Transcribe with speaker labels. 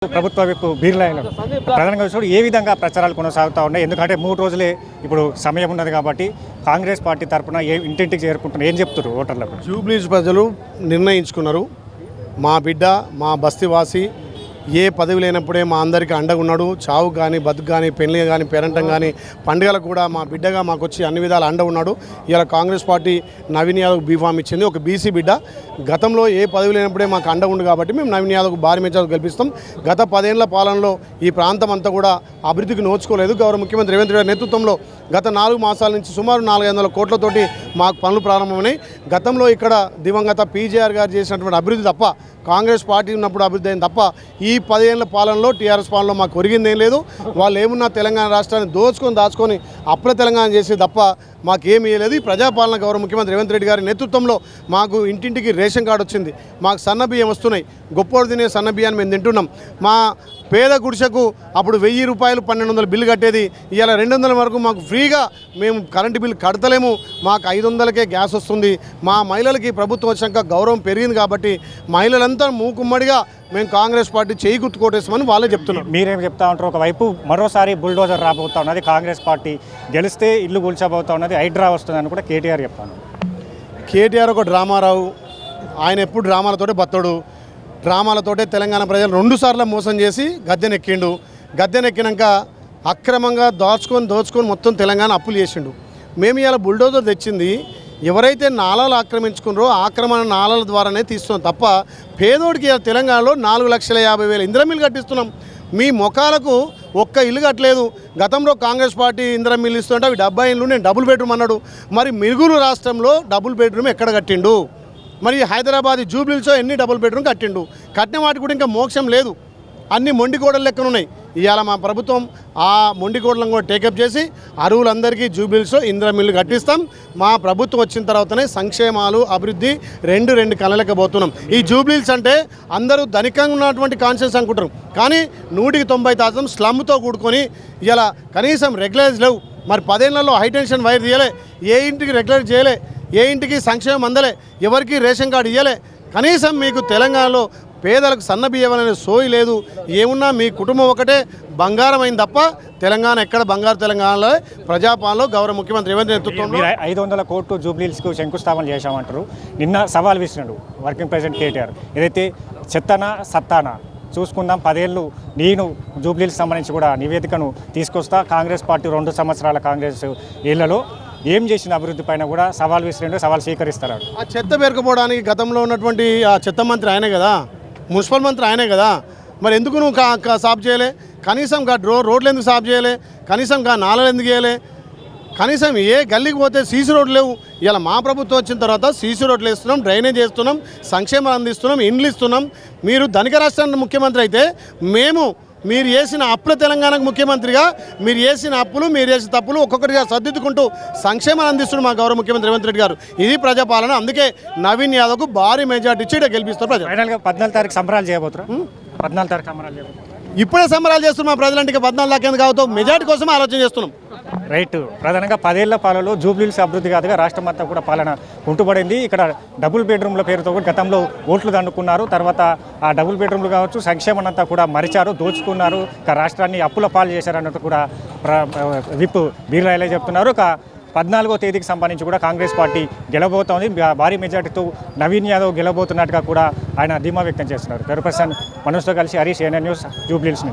Speaker 1: ప్రభుత్వ వైపు బీర్లాయన ప్రధానంగా చూడు ఏ విధంగా ప్రచారాలు కొనసాగుతూ ఉన్నాయి. ఎందుకంటే 3 రోజులే ఇప్పుడు సమయం ఉన్నది కాబట్టి కాంగ్రెస్ పార్టీ తరఫున ఇంటింటికి చేరుకుంటున్నారు. ఏం చెప్తారు ఓటర్లకు?
Speaker 2: జూబ్లీస్ ప్రజలు నిర్ణయించుకున్నారు. మా బిడ్డ మా బస్తీవాసి ఏ పదవి లేనప్పుడే మా అందరికీ అండగా ఉన్నాడు. చావు కానీ బతుకు కానీ పెళ్లి కానీ పేరంటం కానీ పండుగలకు కూడా మా బిడ్డగా మాకు వచ్చి అన్ని విధాలు అండ ఉన్నాడు. ఇలా కాంగ్రెస్ పార్టీ నవీన్ యాదవ్ బీఫామ్ ఇచ్చింది. ఒక బీసీ బిడ్డ గతంలో ఏ పదవి లేనప్పుడే మాకు అండ ఉంది కాబట్టి మేము నవీన్ యాదవ్కు భారీ మెజార్టీ గెలిపిస్తాం. గత 10 ఏళ్ల పాలనలో ఈ ప్రాంతం అంతా కూడా అభివృద్ధికి నోచుకోలేదు. గౌరవ ముఖ్యమంత్రి రేవంత్ రెడ్డి నేతృత్వంలో గత 4 మాసాల నుంచి సుమారు 400 కోట్లతోటి మాకు పనులు ప్రారంభమైనాయి. గతంలో ఇక్కడ దివంగత పీజేఆర్ గారు చేసినటువంటి అభివృద్ధి తప్ప, కాంగ్రెస్ పార్టీ ఉన్నప్పుడు అభివృద్ధి అయింది తప్ప ఈ 10 ఏళ్ల పాలనలో టీఆర్ఎస్ పాలనలో మాకు ఒరిగిందేం లేదు. వాళ్ళు ఏమున్నా తెలంగాణ రాష్ట్రాన్ని దాచుకొని అప్పుల తెలంగాణ చేసి తప్ప మాకేమీ లేదు. ఈ ప్రజాపాలన గౌరవ ముఖ్యమంత్రి రేవంత్ రెడ్డి గారి నేతృత్వంలో మాకు ఇంటింటికి రేషన్ కార్డు వచ్చింది. మాకు సన్న బియ్యం వస్తున్నాయి. గొప్పోడు తినే సన్న బియ్యాన్ని మేము తింటున్నాం. మా పేద గుడిసెకు అప్పుడు 1000 రూపాయలు 1200 బిల్లు కట్టేది. ఇవాళ 200 వరకు మాకు ఫ్రీగా మేము కరెంటు బిల్లు కడతలేము. మాకు 500కే గ్యాస్ వస్తుంది. మా మహిళలకి ప్రభుత్వం వచ్చాక గౌరవం పెరిగింది కాబట్టి మహిళలంతా మూకుమ్మడిగా మేము కాంగ్రెస్ పార్టీ చేయి గుర్తుకోటేస్తామని వాళ్ళే చెప్తున్నారు.
Speaker 1: మీరేం చెప్తా ఉంటారు? ఒకవైపు మరోసారి బుల్డోజర్ రాబోతా ఉన్నది, కాంగ్రెస్ పార్టీ గెలిస్తే ఇల్లు కూల్చబోతా ఉన్నది, హైడ్రా వస్తుందని కూడా కేటీఆర్ చెప్తాను.
Speaker 2: కేటీఆర్ ఒక డ్రామారావు. ఆయన ఎప్పుడు డ్రామాలతోటే బత్తడు. డ్రామాలతోటే తెలంగాణ ప్రజలు 2 సార్లు మోసం చేసి గద్దెనెక్కిండు. గద్దెనెక్కినాక అక్రమంగా దోచుకొని మొత్తం తెలంగాణ అప్పులు చేసిండు. మేము ఇవాళ బుల్డోజర్ తెచ్చింది ఎవరైతే నాలాలు ఆక్రమించుకున్నారో ఆక్రమణ నాలాల ద్వారానే తీస్తున్నాం తప్ప పేదోడికి తెలంగాణలో 4,50,000 ఇందిరమిల్లు కట్టిస్తున్నాం. మీ మొఖాలకు ఒక్క ఇల్లు కట్టలేదు. గతంలో కాంగ్రెస్ పార్టీ ఇందిరమిల్లు ఇస్తుంటే అవి 70 ఇళ్ళు, నేను డబుల్ బెడ్రూమ్ అన్నాడు. మరి మిగులు రాష్ట్రంలో డబుల్ బెడ్రూమ్ ఎక్కడ కట్టిండు? మరి హైదరాబాద్ జూబ్లీస్లో ఎన్ని డబుల్ బెడ్రూమ్ కట్టిండు? కట్టిన వాటికి కూడా ఇంకా మోక్షం లేదు. అన్ని మొండికోడలు లెక్కన ఉన్నాయి. ఇవాళ మా ప్రభుత్వం ఆ మొండికోడలను కూడా టేకప్ చేసి అరువులందరికీ జూబ్లీస్లో ఇందిరమిల్లు కట్టిస్తాం. మా ప్రభుత్వం వచ్చిన తర్వాతనే సంక్షేమాలు అభివృద్ధి రెండు కలలేకపోతున్నాం. ఈ జూబ్లీస్ అంటే అందరూ ధనికంగా ఉన్నటువంటి కాన్షియస్ అనుకుంటారు, కానీ 190% స్లమ్తో కూడుకొని ఇలా కనీసం రెగ్యులైజ్ లేవు. మరి 10 ఏళ్లలో హైటెన్షన్ వైర్ తీయలే, ఏ ఇంటికి రెగ్యులర్ చేయలే, ఏ ఇంటికి సంక్షేమం అందలే, ఎవరికి రేషన్ కార్డు ఇవ్వలే. కనీసం మీకు తెలంగాణలో పేదలకు సన్న బియ్యం అనే సోయి లేదు. ఏమున్నా మీ కుటుంబం ఒకటే బంగారం అయింది తప్ప తెలంగాణ ఎక్కడ బంగారు తెలంగాణలో ప్రజాపాలనలో గౌరవ ముఖ్యమంత్రి రేవంత్ నేతృత్వంలో
Speaker 1: 500 కోట్లు జూబ్లీస్కు శంకుస్థాపన చేశామంటారు. నిన్న సవాల్ విసినాడు వర్కింగ్ ప్రెసిడెంట్ కేటీఆర్. ఏదైతే చెత్తనా సత్తానా చూసుకుందాం, 10 ఏళ్ళు నేను జూబ్లీకి సంబంధించి కూడా నివేదికను తీసుకొస్తా, కాంగ్రెస్ పార్టీ 2 సంవత్సరాల కాంగ్రెస్ ఏళ్లలో ఏం చేసిన అభివృద్ధి పైన కూడా సవాల్ విసిరేండు, సవాల్ స్వీకరిస్తారు.
Speaker 2: ఆ చెత్త పేరుకుపోవడానికి గతంలో ఉన్నటువంటి ఆ చెత్త మంత్రి ఆయనే కదా, మున్సిపల్ మంత్రి ఆయనే కదా. మరి ఎందుకు నువ్వు సాఫ్ చేయలే? కనీసం రోడ్లు ఎందుకు సాఫ్ చేయలే? కనీసం నాలలు ఎందుకు చేయలే? కనీసం ఏ గల్లీకి పోతే సీసీ రోడ్లు లేవు. ఇలా మా ప్రభుత్వం వచ్చిన తర్వాత సీసీ రోడ్లు వేస్తున్నాం, డ్రైనేజ్ చేస్తున్నాం, సంక్షేమం అందిస్తున్నాం, ఇండ్లు ఇస్తున్నాం. మీరు ధనిక రాష్ట్రానికి ముఖ్యమంత్రి అయితే మీరు చేసిన అప్పుల తెలంగాణకు ముఖ్యమంత్రిగా మీరు చేసిన అప్పులు, మీరు చేసిన తప్పులు ఒక్కొక్కటిగా సర్దిద్దుకుంటూ సంక్షేమాన్ని అందిస్తున్నారు మా గౌరవ ముఖ్యమంత్రి రేవంత్ రెడ్డి గారు. ఇది ప్రజాపాలన. అందుకే నవీన్ యాదవ్కు భారీ మెజార్టీ ఇచ్చి గెలిపిస్తారు ప్రజలు.
Speaker 1: ఫైనల్గా 14 తారీఖు సంబరాలు చేయబోతున్నారు. 14 తారీఖు సంబరాలు చేయబోతున్నారు.
Speaker 2: ఇప్పుడే సంబరాలు చేస్తున్నాం. మా ప్రజలంటే 14 దాకా ఎందుకు అవుతాం? మెజార్టీ కోసం ఆలోచన చేస్తున్నాం.
Speaker 1: రైట్. ప్రధానంగా 10 ఏళ్ల పాలనలో జూబ్లీస్ అభివృద్ధి కాదుగా రాష్ట్రం అంతా కూడా పాలన కుంటుపడింది. ఇక్కడ డబుల్ బెడ్రూమ్ల పేరుతో కూడా గతంలో ఓట్లు దండుకున్నారు. తర్వాత ఆ డబుల్ బెడ్రూమ్లు కావచ్చు, సంక్షేమం అంతా కూడా మరిచారు, దోచుకున్నారు, ఇక రాష్ట్రాన్ని అప్పుల పాలు చేశారన్నట్టు కూడా విప్ బీర్లా చెప్తున్నారు. 14వ తేదీకి సంబంధించి కూడా కాంగ్రెస్ పార్టీ గెలవబోతోంది. భారీ మెజార్టీతో నవీన్ యాదవ్ గెలవబోతున్నట్టుగా కూడా ఆయన ధీమా వ్యక్తం చేస్తున్నారు. పర్సన్ మనోజ్తో కలిసి హరీష్, ఏఎన్ఎన్ న్యూస్, జూబ్లీస్ నుంచి.